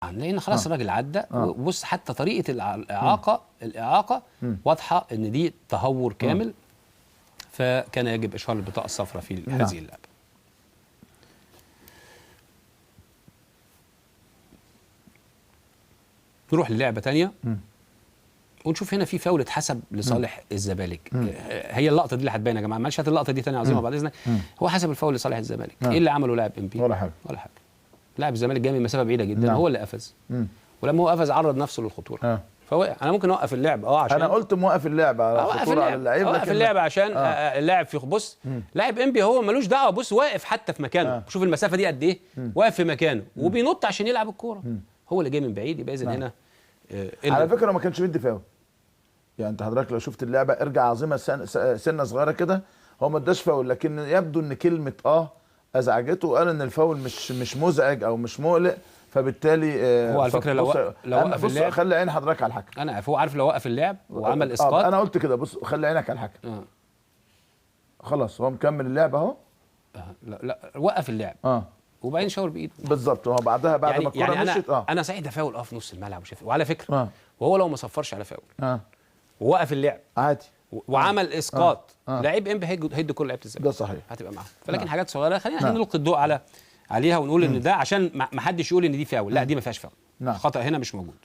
لان خلاص الراجل عدى. وبص حتى طريقه الاعاقه واضحه ان دي تهور كامل. فكان يجب اشهار البطاقه الصفراء في هذه اللعبه. نروح للعبه ثانيه ونشوف هنا في فاول اتحسب لصالح الزمالك. هي اللقطه دي اللي هتبان يا جماعه. معلش هات اللقطه دي ثانيه عظيمه بعد اذنك. هو حسب الفاول لصالح الزمالك. ايه اللي عمله لاعب ام بي؟ ولا حاجه. لاعب الزمالك جاي من مسافه بعيده جدا. هو اللي قفز. ولما هو قفز عرض نفسه للخطوره. فوقع. انا ممكن اوقف اللعب عشان انا قلت موقف اللعب على خطوره على اللعيب. اوقف اللعب عشان اللاعب في بص لاعب انبي هو ملوش دعوه. بص واقف حتى في مكانه. شوف المسافه دي قد ايه. واقف في مكانه وبينط عشان يلعب الكوره. هو اللي جاي من بعيد. يبقى اذا هنا على فكره ما كانش مدي فاول. يعني انت حضرتك لو شفت اللعبه ارجع عظيمه سنه صغيره كده. هو ما اداش فاول لكن يبدو ان كلمه ازعجته وقال ان الفاول مش مزعج او مش مقلق. فبالتالي هو على فكره لو وقف اللعب. خلي عين حضرتك على الحكم. انا عارف. هو عارف لو وقف اللعب وعمل اسقاط. انا قلت كده. بص خلي عينك على الحكم. خلاص هو مكمل اللعب اهو. لا وقف اللعب. وبعدين شاور بايده. بالظبط. هو بعدها بعد ما الكوره مشيت انا صحيح ده فاول في نص الملعب وشاف. وعلى فكره وهو لو ما صفرش على فاول ووقف اللعب عادي وعمل اسقاط لعيب انبي هيدي كل لعيبه الزمالك. ده صحيح. هتبقى معاه. فلكن حاجات صغيره خلينا احنا نلقي الضوء عليها ونقول ان ده عشان ما حدش يقول ان دي فاول. لا دي ما فيهاش فاول. الخطا هنا مش موجود.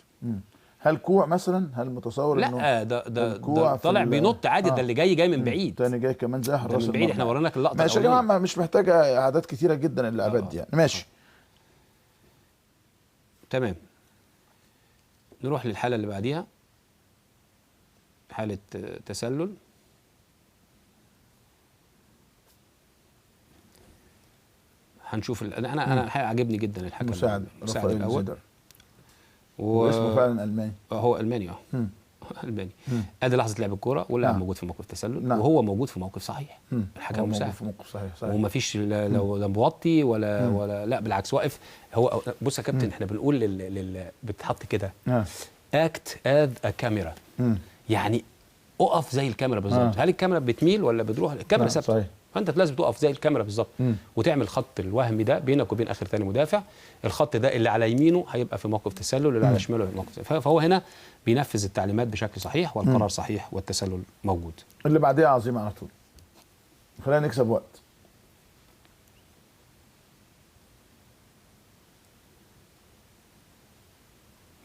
هل كوع مثلا؟ هل متصور انه لا ده طالع بينط عادي. ده اللي جاي من بعيد. تاني جاي كمان زي حراس من بعيد. احنا ورينا لك اللقطه. ماشي يا جماعه مش محتاجه اعداد كتيره جدا اللعبات دي يعني. ماشي تمام. نروح للحاله اللي بعديها. حاله تسلل. هنشوف انا عاجبني جدا الحكم مساعد الاول. واسمه فعلا الماني. هو الماني الماني. ادي لحظه لعب الكوره واللاعب موجود في موقف تسلل. وهو موجود في موقف صحيح. الحكم مساعد في موقف صحيح. وما فيش لا موطي ولا لا بالعكس واقف. هو بص يا كابتن احنا بنقول بتحط كده اكت از ا كاميرا. يعني اقف زي الكاميرا بالظبط. هل الكاميرا بتميل ولا بتروح؟ الكاميرا ثابته. فانت لازم تقف زي الكاميرا بالظبط وتعمل خط الوهمي ده بينك وبين اخر ثاني مدافع. الخط ده اللي على يمينه هيبقى في موقف تسلل واللي على شماله في موقف. فهو هنا بينفذ التعليمات بشكل صحيح والقرار صحيح والتسلل موجود. اللي بعديها عظيم على طول. خلينا نكسب وقت.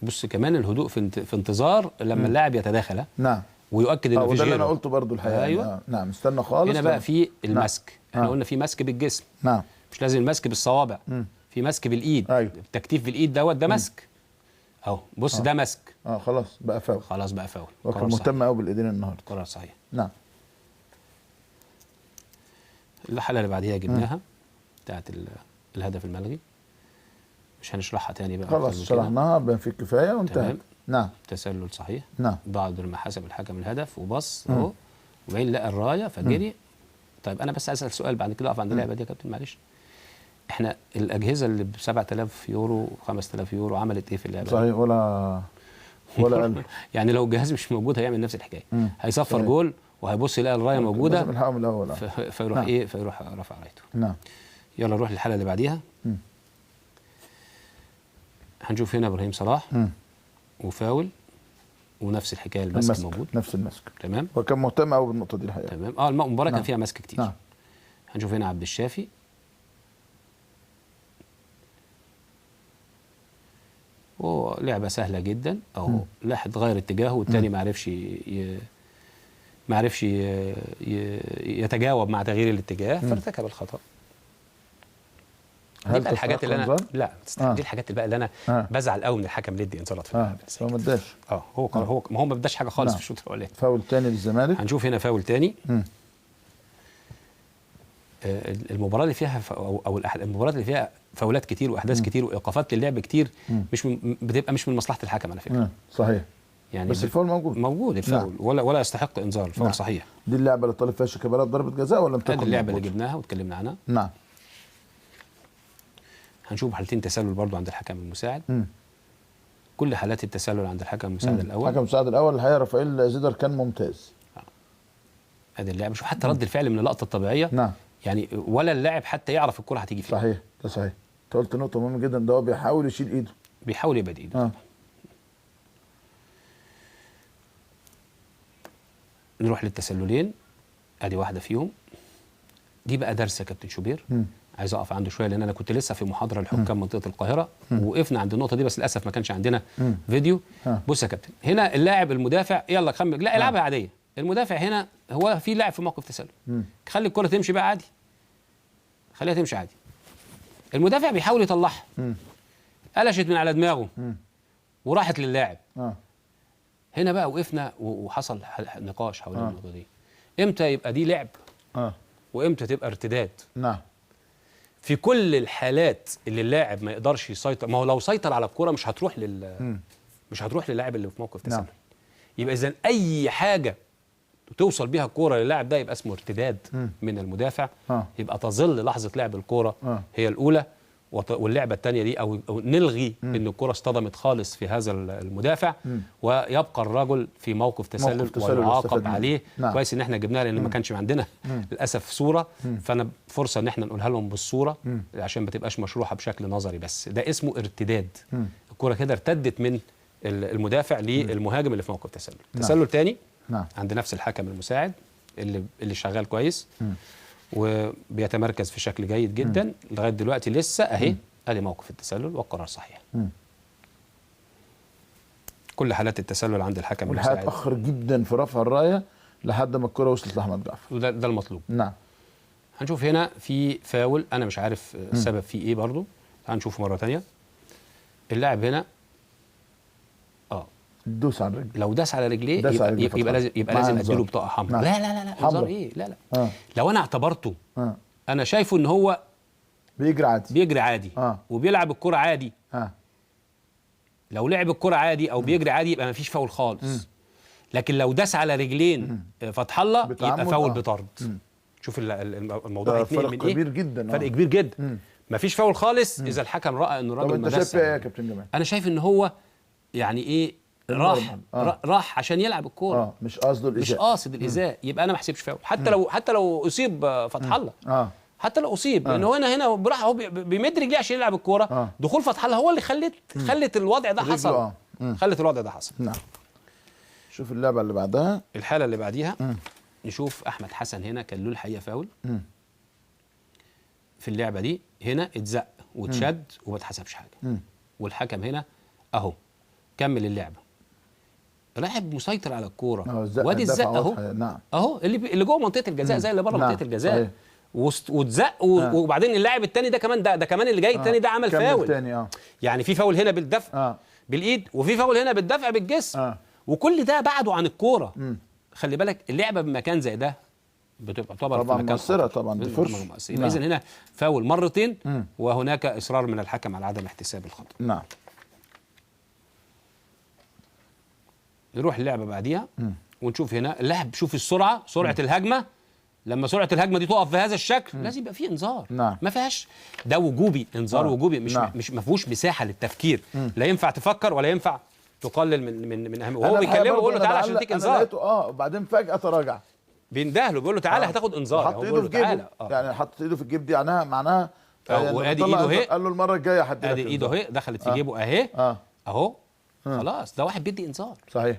بص كمان الهدوء في انتظار لما اللاعب يتداخل. نعم. ويؤكد ان في وده اللي انا قلته برضو الحقيقه. ايوه. نعم استنى خالص. هنا بقى في المسك. احنا قلنا في مسك بالجسم. مش لازم المسك بالصوابع. في مسك بالايد. التكتيف بالايد ده مسك اهو. بص ده مسك. خلاص بقى فاول. وكان مهتم قوي بالايدين النهارده. قرار صحيح. نعم. الحاله اللي بعديها جبناها بتاعت الهدف الملغي. مش هنشرحها تاني بقى. خلاص شرحناها بما فيه الكفايه وانتهت. نعم. تسلل صحيح. نعم. بعد ما حسب الحكم الهدف وبص اهو وبعدين لقى الرايه فجري. طيب انا بس اسال سؤال بعد كده اقف عند اللعبه دي يا كابتن معلش. احنا الاجهزه اللي ب 7000 يورو 5000 يورو عملت ايه في اللعبه؟ صحيح ولا قلب. يعني لو الجهاز مش موجود هيعمل نفس الحكايه. هيصفر جول وهيبص يلاقي الرايه موجوده. لازم الحقهم الاول. فيروح ايه؟ فيروح رافع رايته. نعم. يلا نروح للحاله اللي بعديها. هنشوف هنا ابراهيم صلاح وفاول ونفس الحكايه. المسك موجود. نفس المسك. تمام. وكان مهتم قوي بالنقطه دي الحقيقه. تمام. المباراه كان فيها مسك كتير. نعم. هنشوف هنا عبد الشافي. ولعبه سهله جدا اهو. لاحظ غير اتجاهه والتاني ما عرفش يتجاوب مع تغيير الاتجاه فارتكب الخطا. دي بقى الحاجات اللي انا دي الحاجات اللي انا بزعل قوي من الحكم اللي يدي انذارات في اللعبه. هو ما اداش. هو ما اداش حاجه خالص في الشوط الاولاني. فاول تاني للزمالك. هنشوف هنا فاول تاني. المباراه اللي فيها المباريات اللي فيها فاولات كتير واحداث كتير وايقافات للعب كتير بتبقى مش من مصلحه الحكم على فكره. صحيح. يعني بس الفاول موجود الفاول. ولا يستحق انذار. الفاول صحيح. دي اللعبه اللي طالب فيها شيكابالا ضربه جزاء ولا هذه اللعبه اللي جبناها واتكلمنا عنها. نعم. هنشوف حالتين تسلل برضو عند الحكم المساعد. كل حالات التسلل عند الحكم المساعد الاول. الحكم المساعد الاول الحقيقه رافائيل زيدر كان ممتاز. ادي اللعبه. شوف حتى رد الفعل من اللقطه الطبيعيه. نعم. يعني ولا اللاعب حتى يعرف الكره هتيجي فين. صحيح. ده صحيح. انت قلت نقطه مهمه جدا. ده هو بيحاول يشيل ايده. بيحاول يبعد ايده. نروح للتسللين، ادي واحده فيهم. دي بقى درس يا كابتن شوبير. عايز اقف عنده شويه، لان انا كنت لسه في محاضره لحكام منطقه القاهره ووقفنا عند النقطه دي، بس للاسف ما كانش عندنا فيديو. بص يا كابتن، هنا اللاعب المدافع يلا خمن، لا العبها عاديه. المدافع هنا هو في لاعب في موقف تسلل، خلي الكره تمشي بقى عادي، خليها تمشي عادي. المدافع بيحاول يطلعها، قلشت من على دماغه وراحت للاعب. هنا بقى وقفنا وحصل نقاش حول النقطه دي، امتى يبقى دي لعب وامتى تبقى ارتداد. نعم. في كل الحالات اللي اللاعب ما يقدرش يسيطر، ما هو لو سيطر على الكرة مش هتروح مش هتروح للاعب اللي في موقف تسلل. نعم. يبقى اذا اي حاجة توصل بيها الكرة للاعب ده يبقى اسمه ارتداد من المدافع. يبقى تظل لحظة لعب الكرة هي الأولى، واللعبة الثانية دي أو نلغي إن الكرة اصطدمت خالص في هذا المدافع، ويبقى الرجل في موقف تسلل ويعاقب عليه. نعم. كويس إن احنا جبناها، لأن ما كانش عندنا للأسف صورة، فأنا فرصة إن احنا نقولها لهم بالصورة عشان ما تبقاش مشروحة بشكل نظري بس. ده اسمه ارتداد. الكرة كده ارتدت من المدافع للمهاجم اللي في موقف تسلل. تسلل تاني عند نفس الحكم المساعد اللي شغال كويس وبيتمركز في شكل جيد جدا لغايه دلوقتي لسه اهي. ادي موقف التسلل والقرار صحيح. كل حالات التسلل عند الحكم المساعد. والحقيقه اتاخر جدا في رفع الرايه لحد ما الكره وصلت لاحمد جعفر، وده المطلوب. نعم. هنشوف هنا في فاول، انا مش عارف السبب فيه ايه برضو، هنشوفه مره ثانيه. اللاعب هنا دوس على الرجل، لو داس على رجليه يبقى لازم اديله بطاقه حمراء. لا انذار ايه؟ لا لو انا اعتبرته انا شايفه ان هو بيجري عادي وبيلعب الكرة عادي. لو لعب الكرة عادي او بيجري عادي يبقى ما فيش فاول خالص. لكن لو داس على رجلين فتح الله يبقى فاول بطرد. شوف الموضوع هيتنقل من ايه؟ كبير جدا. فرق كبير جدا. ما فيش فاول خالص اذا الحكم راى ان الراجل ما داس. طب انت شايف ايه يا كابتن جمال؟ انا شايف ان هو يعني ايه، راح عشان يلعب الكوره، مش قصده الإزاء، مش قاصد الإزاء، يبقى انا ما احسبش فاول. حتى لو اصيب فتح الله، حتى لو اصيب، لان هو هنا براح هو بيمد رجليه عشان يلعب الكوره. دخول فتح الله هو اللي خلت الوضع ده حصل. خلت الوضع ده حصل. نعم. شوف اللعبه اللي بعدها، الحاله اللي بعديها. نشوف احمد حسن هنا كان له الحقيقه فاول في اللعبه دي. هنا اتزق واتشد وما اتحسبش حاجه. والحكم هنا اهو كمل اللعبه، لاعب مسيطر على الكوره، وادي الزق اهو. نعم. اهو اللي جوه منطقه الجزاء زي اللي بره منطقه الجزاء، واتزق وبعدين اللاعب الثاني ده كمان ده كمان اللي جاي الثاني ده عمل فاول تاني. يعني في فاول هنا بالدفع بالايد، وفي فاول هنا بالدفع بالجسم. وكل ده بعده عن الكوره. خلي بالك اللعبه بمكان زي ده بتبقى طبعا مؤثره، طبعا دي فرصه. اذا هنا فاول مرتين وهناك اصرار من الحكم على عدم احتساب الخطا. نعم. نروح اللعبه بعديها ونشوف هنا اللاعب. شوف سرعه الهجمه. لما سرعه الهجمه دي تقف بهذا الشكل لازم يبقى فيه انذار. نعم. ما فيهاش، ده وجوبي، انذار وجوبي، مش ما فيهوش مساحه للتفكير. لا ينفع تفكر ولا ينفع تقلل من اهميته. وهو بيكلمه بيقول له تعالى عشان اديك انذار. وبعدين فجاه تراجع، بينده له بيقول له تعالى هتاخد انذار. حط ايده في جيبه. يعني حط ايده في الجيب دي معناها وادي ايده اهي. قال له المره الجايه هديك. ادي ايده اهي دخلت في جيبه اهي. اهو خلاص ده واحد بيدي انذار. صحيح.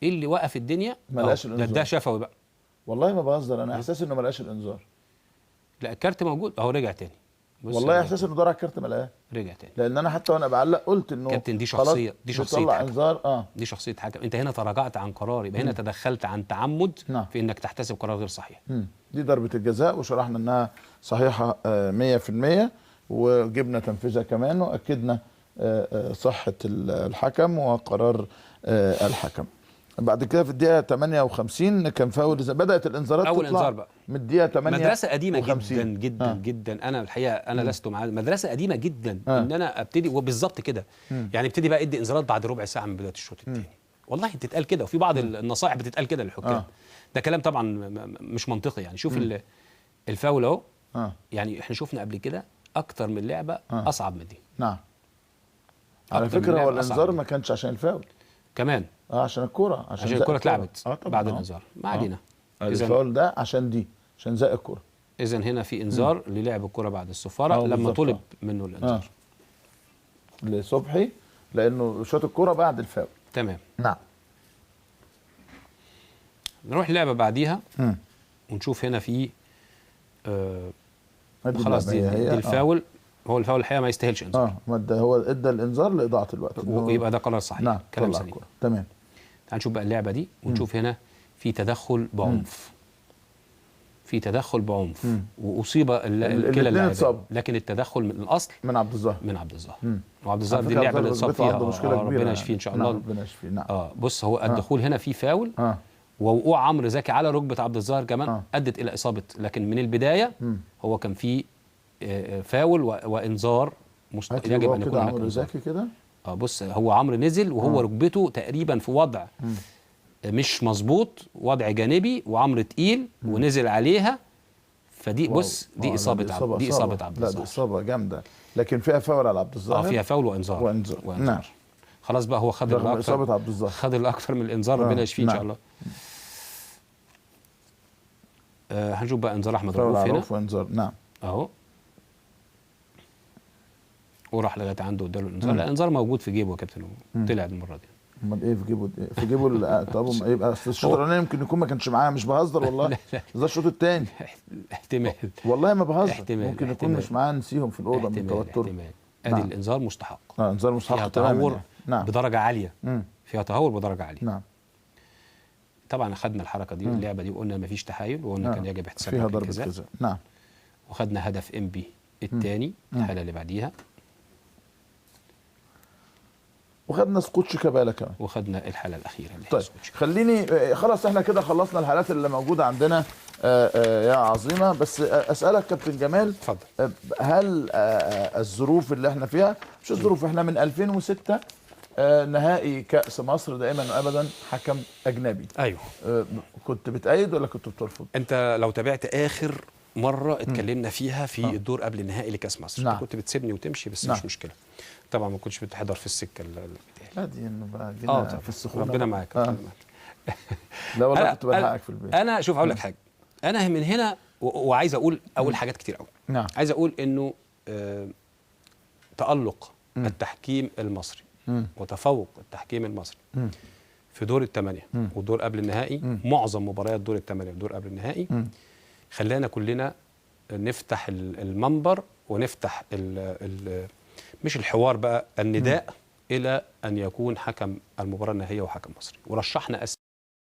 ايه اللي وقف الدنيا؟ ما لقاش الانذار. ده شفوي بقى. والله ما بهزر، انا احساس انه ما لقاش الانذار. لا الكارت موجود اهو، رجع تاني. والله احساس انه دار على الكارت ما لقاه، رجع تاني. لان انا حتى وانا بعلق قلت انه كابتن دي شخصيه طلع انذار. دي شخصيه حكم. انت هنا تراجعت عن قرار، يبقى هنا تدخلت عن تعمد في انك تحتسب قرار غير صحيح. دي ضربه الجزاء وشرحنا انها صحيحه 100%، وجبنا تنفيذها كمان واكدنا صحه الحكم وقرار الحكم. بعد كده في الدقيقه 58 كان فاول. بدات الانذارات اول انذار بقى من الدقيقه 58. مدرسه قديمه جدا جدا. انا الحقيقه انا لست مع مدرسه قديمه جدا ان انا ابتدي وبالظبط كده. يعني ابتدي بقى ادي انذارات بعد ربع ساعه من بدايه الشوط الثاني. والله بتتقال كده، وفي بعض النصائح بتتقال كده للحكام. ده كلام طبعا مش منطقي. يعني شوف الفاول اهو. يعني احنا شفنا قبل كده اكتر من لعبه اصعب من دي. نعم. على فكره هو الانذار ما كانش عشان الفاول كمان، عشان الكوره، عشان الكوره اتلعبت بعد الانذار. ما علينا. الفاول ده عشان زق الكوره. اذا هنا في انذار للعب الكوره بعد الصفاره لما طلب منه الانذار لصبحي. لانه شاط الكرة بعد الفاول. تمام. نعم. نروح لعبه بعديها ونشوف هنا في خلاص دي الفاول. هو الفاول الحقيقه ما يستاهلش انذار. هو ادى الانذار لاضاعه الوقت، ويبقى ده قرار صحيح. نعم. كلام سليم. تمام. تعال نشوف بقى اللعبه دي ونشوف هنا في تدخل بعنف. في تدخل بعنف واصيب كلا اللاعبين، لكن التدخل من الاصل من عبد الظاهر. وعبد الظاهر دي اللعبه اللي اتصاب فيها ربنا يشفيه ان شاء الله. ربنا يشفيه. نعم. بص هو الدخول هنا في فاول ووقوع عمرو زكي على ركبه عبد الظاهر كمان ادت الى اصابه، لكن من البدايه هو كان في فاول وانذار يجب ان يكون عمرو زكي كده. بص هو عمرو نزل وهو ركبته تقريبا في وضع مش مظبوط، وضع جانبي، وعمرو تقيل ونزل عليها، فدي بص دي اصابه عبد الظاهر. لا دي اصابه جامده، لكن فيها فاول على عبد الظاهر. فيها فاول وانذار. نعم. خلاص بقى هو خد الاكثر، اصابه عبد الظاهر خد الاكثر من الانذار. ربنا يشفيه ان شاء الله. هنشوف بقى انذار احمد رؤوف هنا. وانذار. نعم. اهو وراح لغايه عنده واداله الانذار. لا الانذار موجود في جيبه يا كابتن، طلع المره دي. امال ايه في جيبه؟ في جيبه. طب يبقى الشوط الاولاني يمكن يكون ما كانش معاه، مش بهزر والله. ده الشوط الثاني احتمال، والله ما بهزر. ممكن يكون مش معاه، نسيهم في الاوضه من توتر. ادي الانذار مستحق. انذار مستحق. فيها تهور بدرجه عاليه. فيها تهور بدرجه عاليه. نعم. طبعا اخذنا الحركه دي اللعبه دي وقلنا ما فيش تحايل، وقلنا كان يجب احتساب فيها ضربه جزاء. نعم. وخدنا هدف انبي الثاني الحاله اللي بعديها، وخدنا سقوط شيكابالا كمان، وخدنا الحاله الاخيره اللي طيب خليني خلاص احنا كده خلصنا الحالات اللي موجوده عندنا يا عظيمه. بس اسالك كابتن جمال، اتفضل. هل الظروف اللي احنا فيها، مش الظروف، احنا من 2006 نهائي كأس مصر دائما وابدا حكم اجنبي. ايوه. كنت بتأيد ولا كنت بترفض؟ انت لو تابعت اخر مره اتكلمنا فيها في الدور قبل النهائي لكاس مصر، نعم. كنت بتسيبني وتمشي بس مش مشكله. طبعا ما كنتش بتحضر في السكه لا دي بقى جينا في السخونه. ربنا معاك. لا والله كنت بلحقك في البيت. انا شوف اقول لك حاجه، انا من هنا وعايز اقول حاجات كتير قوي. نعم. عايز اقول انه تألق التحكيم المصري وتفوق التحكيم المصري في دور الثمانيه ودور قبل النهائي، معظم مباريات دور الثمانيه ودور قبل النهائي، خلانا كلنا نفتح المنبر ونفتح مش الحوار بقى، النداء الى ان يكون حكم المباراه النهائيه وحكم مصري، ورشحنا